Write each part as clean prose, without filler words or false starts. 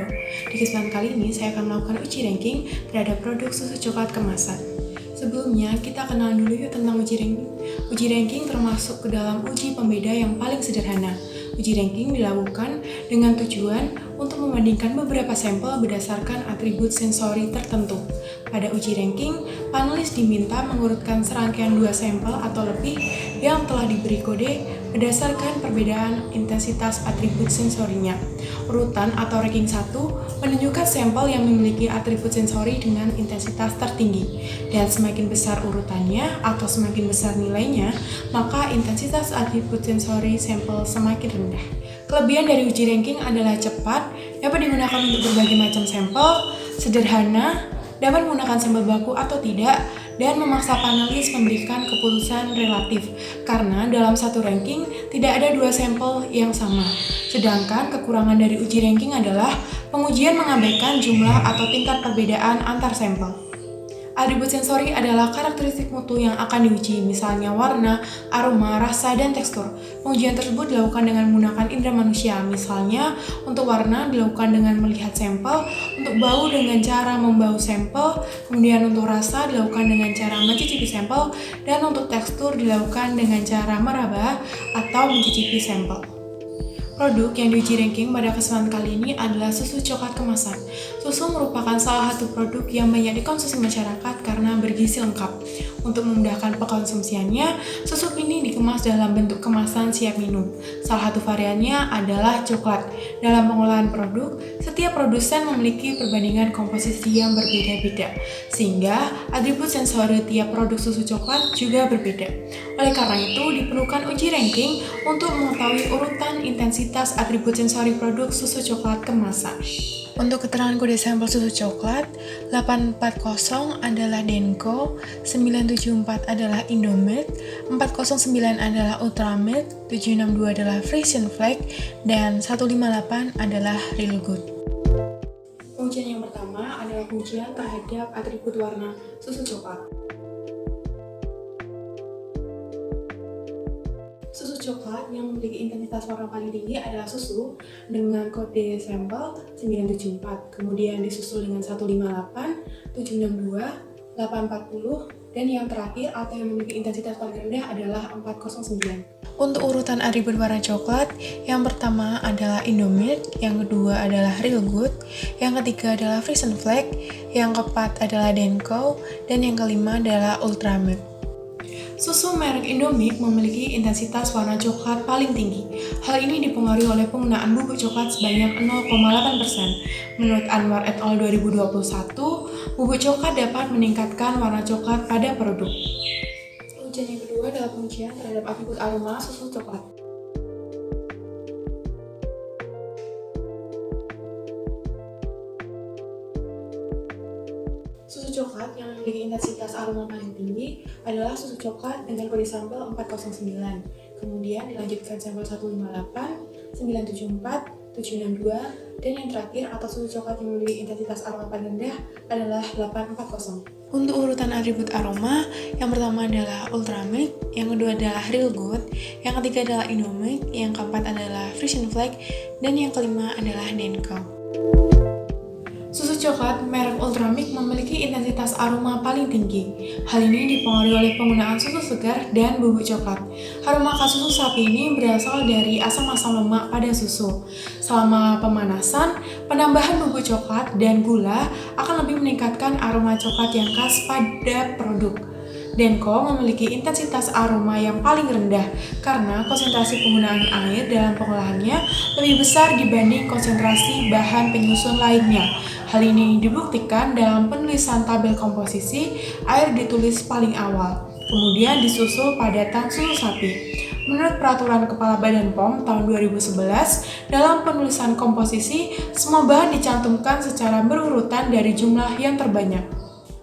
baru. Di kesempatan kali ini, saya akan melakukan uji ranking terhadap produk susu coklat kemasan. Sebelumnya, kita kenal dulu yuk tentang uji ranking. Uji ranking termasuk ke dalam uji pembeda yang paling sederhana. Uji ranking dilakukan dengan tujuan untuk membandingkan beberapa sampel berdasarkan atribut sensori tertentu. Pada uji ranking, panelis diminta mengurutkan serangkaian 2 sampel atau lebih yang telah diberi kode berdasarkan perbedaan intensitas atribut sensorinya. Urutan atau ranking 1 menunjukkan sampel yang memiliki atribut sensori dengan intensitas tertinggi, dan semakin besar urutannya atau semakin besar nilainya, maka intensitas atribut sensori sampel semakin rendah. Kelebihan dari uji ranking adalah cepat, dapat digunakan untuk berbagai macam sampel, sederhana, dapat menggunakan sampel baku atau tidak, dan memaksa panelis memberikan keputusan relatif, karena dalam satu ranking tidak ada 2 sampel yang sama. Sedangkan kekurangan dari uji ranking adalah pengujian mengabaikan jumlah atau tingkat perbedaan antar sampel. Atribut sensori adalah karakteristik mutu yang akan diuji, misalnya warna, aroma, rasa, dan tekstur. Pengujian tersebut dilakukan dengan menggunakan indera manusia, misalnya untuk warna dilakukan dengan melihat sampel, untuk bau dengan cara membau sampel, kemudian untuk rasa dilakukan dengan cara mencicipi sampel, dan untuk tekstur dilakukan dengan cara meraba atau mencicipi sampel. Produk yang diuji ranking pada kesempatan kali ini adalah susu coklat kemasan. Susu merupakan salah satu produk yang banyak dikonsumsi masyarakat karena bergizi lengkap. Untuk memudahkan pengkonsumsiannya, susu ini dikemas dalam bentuk kemasan siap minum. Salah satu variannya adalah coklat. Dalam pengolahan produk, setiap produsen memiliki perbandingan komposisi yang berbeda-beda, sehingga atribut sensori tiap produk susu coklat juga berbeda. Oleh karena itu, diperlukan uji ranking untuk mengetahui urutan intensitas atribut sensori produk susu coklat kemasan. Untuk keterangan kode sampel susu coklat, 840 adalah Denko, 974 adalah Indomilk, 409 adalah Ultramilk, 762 adalah Frisian Flag, dan 158 adalah Real Good. Pengujian yang pertama adalah pengujian terhadap atribut warna susu coklat. Susu coklat yang memiliki intensitas warna paling tinggi adalah susu dengan kode sampel 974, kemudian disusul dengan 158, 762, 840, dan yang terakhir atau yang memiliki intensitas paling rendah adalah 409. Untuk urutan atribut warna coklat, yang pertama adalah Indomilk, yang kedua adalah Real Good, yang ketiga adalah Frisian Flag, yang keempat adalah Denko, dan yang kelima adalah Ultramilk. Susu merek Indomilk memiliki intensitas warna coklat paling tinggi. Hal ini dipengaruhi oleh penggunaan bubuk coklat sebanyak 0,8%. Menurut Anwar et al. 2021, bubuk coklat dapat meningkatkan warna coklat pada produk. Pengujian yang kedua adalah pengujian terhadap atribut aroma susu coklat. Susu coklat yang memiliki intensitas aroma paling tinggi adalah susu coklat dengan kode sampel 409. Kemudian dilanjutkan sampel 158, 974, 762, dan yang terakhir atau susu coklat yang memiliki intensitas aroma paling rendah adalah 840. Untuk urutan atribut aroma, yang pertama adalah Ultramilk, yang kedua adalah Real Good, yang ketiga adalah Indomilk, yang keempat adalah Frisian Flag, dan yang kelima adalah Denko. Susu coklat merek Ultramilk memiliki intensitas aroma paling tinggi. Hal ini dipengaruhi oleh penggunaan susu segar dan bubuk coklat. Aroma khas susu sapi ini berasal dari asam-asam lemak pada susu. Selama pemanasan, penambahan bubuk coklat dan gula akan lebih meningkatkan aroma coklat yang khas pada produk. Denko memiliki intensitas aroma yang paling rendah karena konsentrasi penggunaan air dalam pengolahannya lebih besar dibanding konsentrasi bahan penyusun lainnya. Hal ini dibuktikan dalam penulisan tabel komposisi, air ditulis paling awal, kemudian disusul padatan susu sapi. Menurut Peraturan Kepala Badan POM tahun 2011, dalam penulisan komposisi, semua bahan dicantumkan secara berurutan dari jumlah yang terbanyak.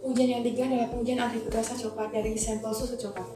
Pengujian yang ketiga adalah pengujian atribut rasa coklat dari sampel susu coklat.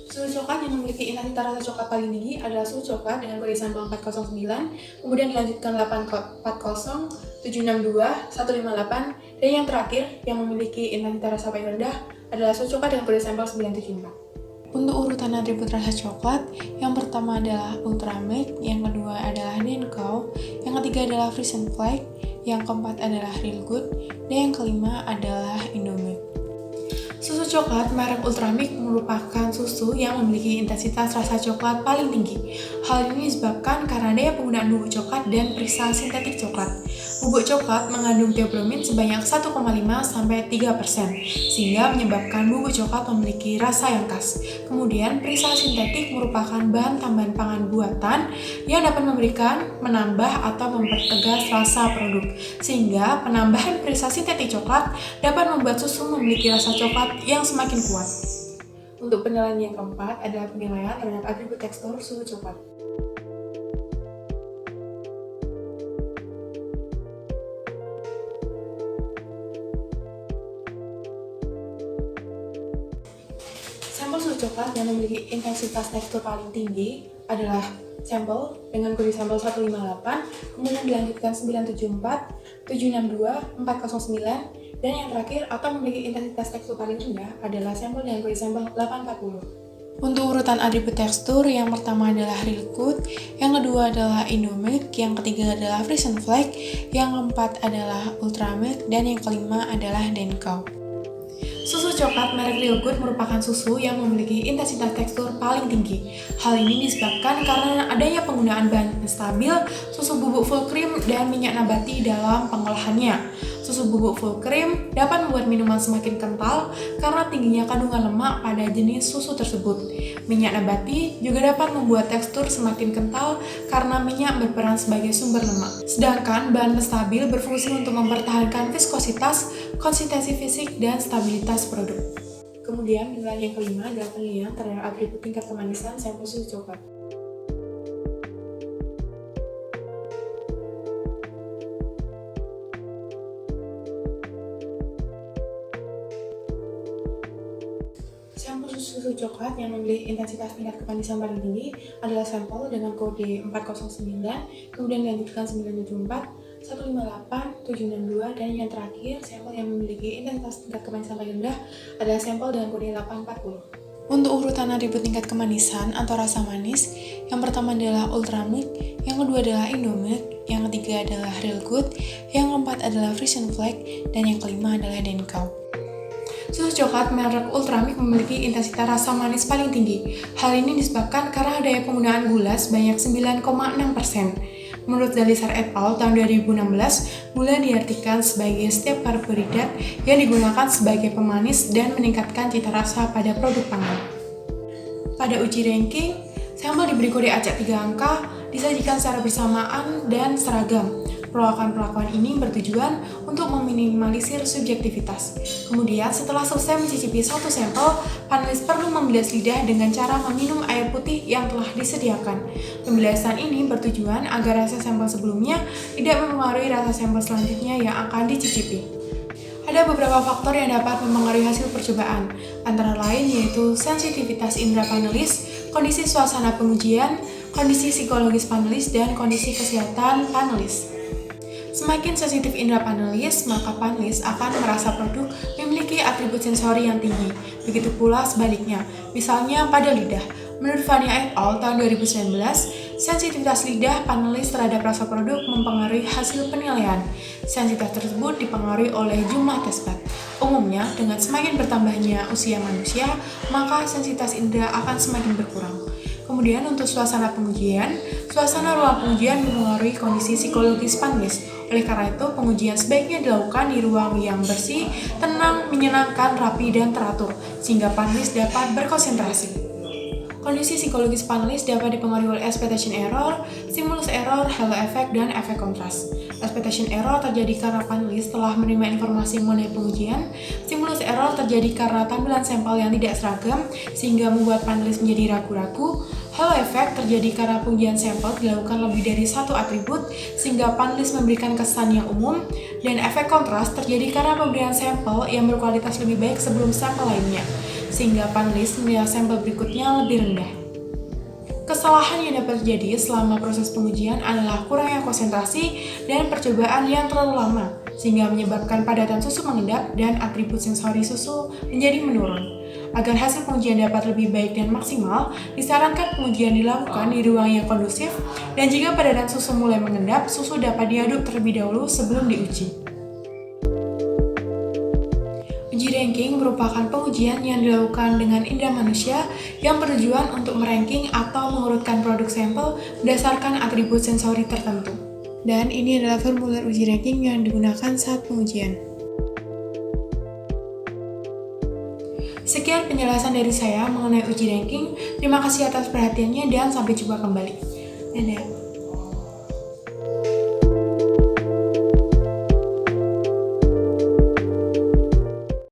Susu coklat yang memiliki intensitas rasa coklat paling tinggi adalah susu coklat dengan kode sampel 409, kemudian dilanjutkan 840, 762, 158, dan yang terakhir yang memiliki intensitas rasa paling rendah adalah susu coklat dengan kode sampel 974. Untuk urutan atribut rasa coklat, yang pertama adalah Ultramilk, yang kedua adalah Denkow, yang ketiga adalah Frisian Flake, yang keempat adalah Real Good, dan yang kelima adalah Indomilk. Susu coklat merek Ultramilk merupakan susu yang memiliki intensitas rasa coklat paling tinggi. Hal ini disebabkan karena daya penggunaan bubuk coklat dan perisa sintetik coklat. Bubuk coklat mengandung teobromin sebanyak 1,5 sampai 3%, sehingga menyebabkan bubuk coklat memiliki rasa yang khas. Kemudian, perisa sintetik merupakan bahan tambahan pangan buatan yang dapat memberikan, menambah, atau mempertegas rasa produk, sehingga penambahan perisa sintetik coklat dapat membuat susu memiliki rasa coklat yang semakin kuat. Untuk penilaian yang keempat adalah penilaian terhadap atribut tekstur susu coklat. Sampel susu coklat yang memiliki intensitas tekstur paling tinggi adalah sampel dengan kode sampel 158, kemudian dilanjutkan 974, 762, 409, dan yang terakhir atau memiliki intensitas tekstur paling rendah adalah sampel dengan kode sampel 840. Untuk urutan atribut tekstur, yang pertama adalah Real Good, yang kedua adalah Indomilk, yang ketiga adalah Frisian Flake, yang keempat adalah Ultramilk, dan yang kelima adalah Denkow. Susu coklat merek Real Good merupakan susu yang memiliki intensitas tekstur paling tinggi. Hal ini disebabkan karena adanya penggunaan bahan stabil, susu bubuk full cream, dan minyak nabati dalam pengolahannya. Susu bubuk full cream dapat membuat minuman semakin kental karena tingginya kandungan lemak pada jenis susu tersebut. Minyak nabati juga dapat membuat tekstur semakin kental karena minyak berperan sebagai sumber lemak. Sedangkan bahan stabil berfungsi untuk mempertahankan viskositas, konsistensi fisik, dan stabilitas produk. Kemudian, penilaian yang kelima adalah penilaian terhadap atribut tingkat kemanisan sampel susu coklat. Sampel susu coklat yang memiliki intensitas tingkat kemanisan paling tinggi adalah sampel dengan kode 409, kemudian dilanjutkan 974, 158, 762, dan yang terakhir sampel yang memiliki intensitas tingkat kemanisan paling rendah adalah sampel dengan kode 840. Untuk urutan atribut tingkat kemanisan atau rasa manis, yang pertama adalah Ultramilk, yang kedua adalah Indomilk, yang ketiga adalah Real Good, yang keempat adalah Frisian Flake, dan yang kelima adalah Denkow. Susu coklat merek Ultramilk memiliki intensitas rasa manis paling tinggi. Hal ini disebabkan karena daya penggunaan gula sebanyak 9,6%. Menurut Zalisar et al. Tahun 2016, gula diartikan sebagai setiap karbohidrat yang digunakan sebagai pemanis dan meningkatkan cita rasa pada produk pangan. Pada uji ranking, sampel diberi kode acak 3 angka, disajikan secara bersamaan dan seragam. Perlakuan ini bertujuan untuk meminimalisir subjektivitas. Kemudian, setelah selesai mencicipi satu sampel, panelis perlu membilas lidah dengan cara meminum air putih yang telah disediakan. Pembilasan ini bertujuan agar rasa sampel sebelumnya tidak mempengaruhi rasa sampel selanjutnya yang akan dicicipi. Ada beberapa faktor yang dapat mempengaruhi hasil percobaan, antara lain yaitu sensitivitas indera panelis, kondisi suasana pengujian, kondisi psikologis panelis, dan kondisi kesehatan panelis. Semakin sensitif indera panelis, maka panelis akan merasa produk memiliki atribut sensori yang tinggi. Begitu pula sebaliknya, misalnya pada lidah. Menurut Vania et al. Tahun 2019, sensitivitas lidah panelis terhadap rasa produk mempengaruhi hasil penilaian. Sensitivitas tersebut dipengaruhi oleh jumlah tes lab. Umumnya, dengan semakin bertambahnya usia manusia, maka sensitivitas indera akan semakin berkurang. Kemudian untuk suasana pengujian, suasana ruang pengujian mempengaruhi kondisi psikologis panelis. Oleh karena itu, pengujian sebaiknya dilakukan di ruang yang bersih, tenang, menyenangkan, rapi, dan teratur, sehingga panelis dapat berkonsentrasi. Kondisi psikologis panelis dapat dipengaruhi oleh expectation error, stimulus error, halo effect, dan efek kontras. Expectation error terjadi karena panelis telah menerima informasi mengenai pengujian. Stimulus error terjadi karena tampilan sampel yang tidak seragam, sehingga membuat panelis menjadi ragu-ragu. Halo effect terjadi karena pengujian sampel dilakukan lebih dari satu atribut, sehingga panelis memberikan kesan yang umum. Dan efek kontras terjadi karena pemberian sampel yang berkualitas lebih baik sebelum sampel lainnya, sehingga panelis menilai sampel berikutnya lebih rendah. Kesalahan yang dapat terjadi selama proses pengujian adalah kurangnya konsentrasi dan percobaan yang terlalu lama, sehingga menyebabkan padatan susu mengendap dan atribut sensori susu menjadi menurun. Agar hasil pengujian dapat lebih baik dan maksimal, disarankan pengujian dilakukan di ruang yang kondusif, dan jika padatan susu mulai mengendap, susu dapat diaduk terlebih dahulu sebelum diuji. Uji ranking merupakan pengujian yang dilakukan dengan indera manusia yang bertujuan untuk meranking atau mengurutkan produk sampel berdasarkan atribut sensori tertentu. Dan ini adalah formulir uji ranking yang digunakan saat pengujian. Sekian penjelasan dari saya mengenai uji ranking. Terima kasih atas perhatiannya dan sampai jumpa kembali. Dadah.